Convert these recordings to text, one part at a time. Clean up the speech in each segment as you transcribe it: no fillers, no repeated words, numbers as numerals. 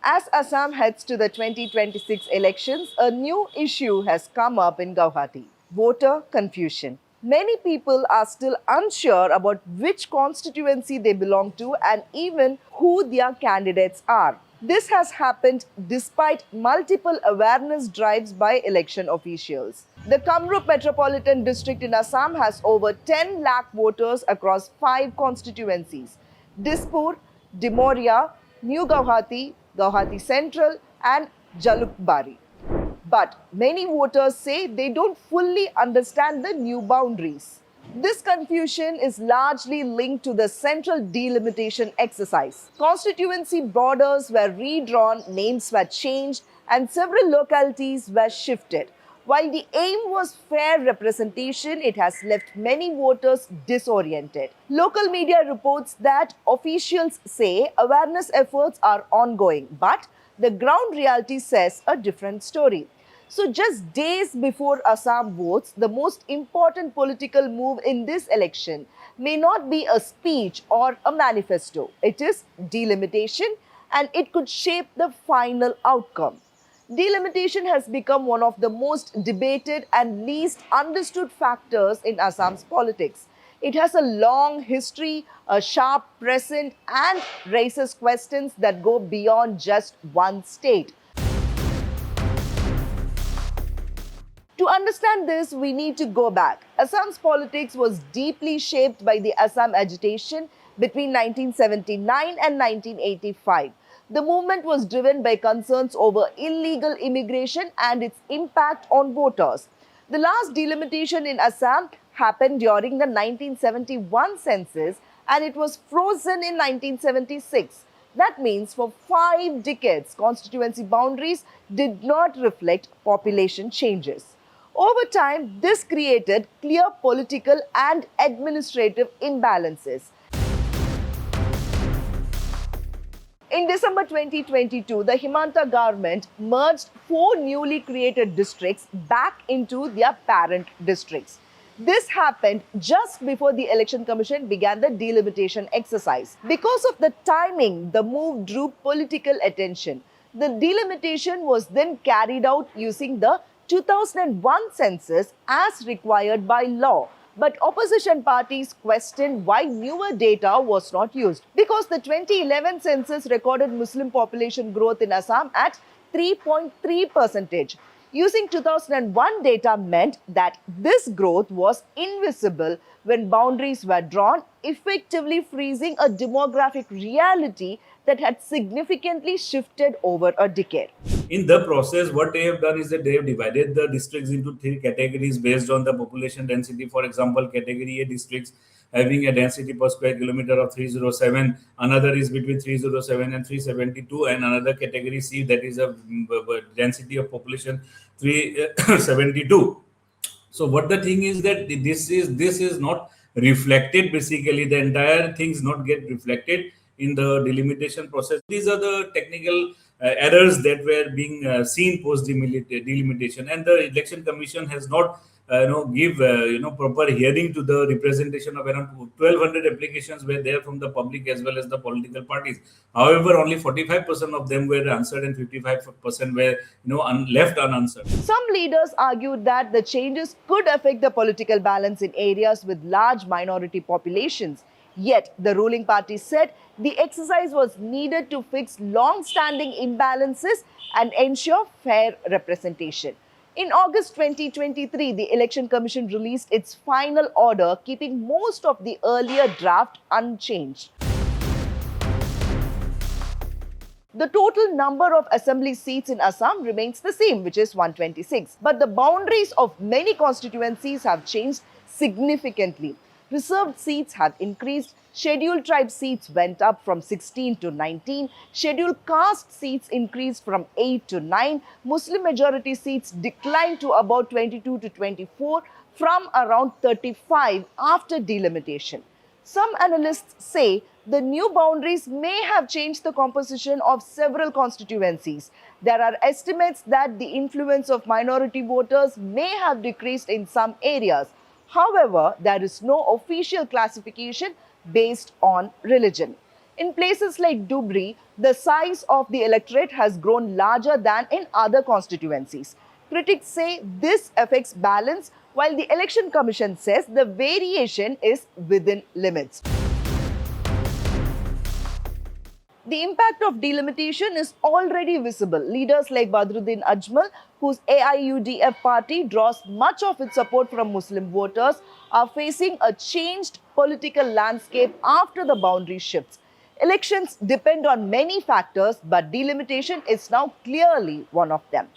As Assam heads to the 2026 elections, a new issue has come up in Guwahati: voter confusion. Many people are still unsure about which constituency they belong to and even who their candidates are. This has happened despite multiple awareness drives by election officials. The Kamrup Metropolitan District in Assam has over 10 lakh voters across 5 constituencies: Dispur, Dimoria, New Guwahati, Guwahati Central, and Jalukbari. But many voters say they don't fully understand the new boundaries. This confusion is largely linked to the central delimitation exercise. Constituency borders were redrawn, names were changed, and several localities were shifted. While the aim was fair representation, it has left many voters disoriented. Local media reports that officials say awareness efforts are ongoing, but the ground reality says a different story. So, just days before Assam votes, the most important political move in this election may not be a speech or a manifesto. It is delimitation, and it could shape the final outcome. Delimitation has become one of the most debated and least understood factors in Assam's politics. It has a long history, a sharp present, and raises questions that go beyond just one state. To understand this, we need to go back. Assam's politics was deeply shaped by the Assam agitation between 1979 and 1985. The movement was driven by concerns over illegal immigration and its impact on voters. The last delimitation in Assam happened during the 1971 census and it was frozen in 1976. That means for 5 decades, constituency boundaries did not reflect population changes. Over time, this created clear political and administrative imbalances. In December 2022, the Himanta government merged 4 newly created districts back into their parent districts. This happened just before the Election Commission began the delimitation exercise. Because of the timing, the move drew political attention. The delimitation was then carried out using the 2001 census as required by law. But opposition parties questioned why newer data was not used because the 2011 census recorded Muslim population growth in Assam at 3.3%. Using 2001 data meant that this growth was invisible when boundaries were drawn, effectively freezing a demographic reality that had significantly shifted over a decade. In the process, what they have done is that they have divided the districts into 3 categories based on the population density. For example, category A districts having a density per square kilometer of 307, another is between 307 and 372, and another category C that is a density of population 372. So what the thing is that this is not reflected. Basically, the entire things not get reflected in the delimitation process. These are the technical errors that were being seen post delimitation, and the election commission has not give proper hearing to the representation of around 1200 applications were there from the public as well as the political parties. However, only 45% of them were answered and 55% were left unanswered. Some leaders argued that the changes could affect the political balance in areas with large minority populations. Yet, the ruling party said the exercise was needed to fix long standing imbalances and ensure fair representation. In August 2023, the Election Commission released its final order, keeping most of the earlier draft unchanged. The total number of assembly seats in Assam remains the same, which is 126. But the boundaries of many constituencies have changed significantly. Reserved seats have increased, scheduled tribe seats went up from 16 to 19, scheduled caste seats increased from 8 to 9, Muslim majority seats declined to about 22 to 24 from around 35 after delimitation. Some analysts say the new boundaries may have changed the composition of several constituencies. There are estimates that the influence of minority voters may have decreased in some areas. However, there is no official classification based on religion. In places like Dhubri, the size of the electorate has grown larger than in other constituencies. Critics say this affects balance, while the Election Commission says the variation is within limits. The impact of delimitation is already visible. Leaders like Badruddin Ajmal, whose AIUDF party draws much of its support from Muslim voters, are facing a changed political landscape after the boundary shifts. Elections depend on many factors, but delimitation is now clearly one of them.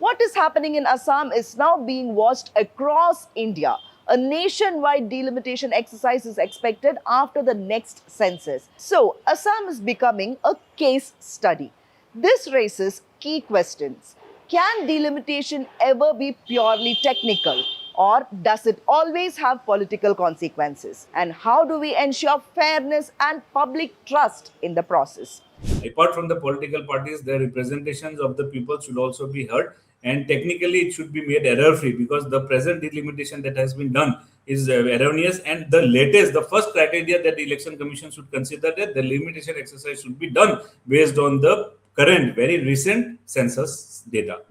What is happening in Assam is now being watched across India. A nationwide delimitation exercise is expected after the next census. So, Assam is becoming a case study. This raises key questions. Can delimitation ever be purely technical? Or does it always have political consequences? And how do we ensure fairness and public trust in the process? Apart from the political parties, the representations of the people should also be heard, and technically it should be made error free, because the present delimitation that has been done is erroneous. And the first criteria that the election commission should consider, that the limitation exercise should be done based on the current, very recent census data.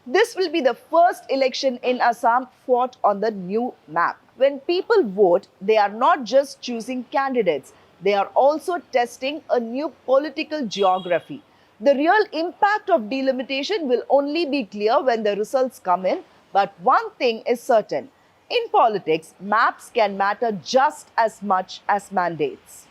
This will be the first election in Assam fought on the new map. When people vote, they are not just choosing candidates, they are also testing a new political geography. The real impact of delimitation will only be clear when the results come in, but one thing is certain. In politics, maps can matter just as much as mandates.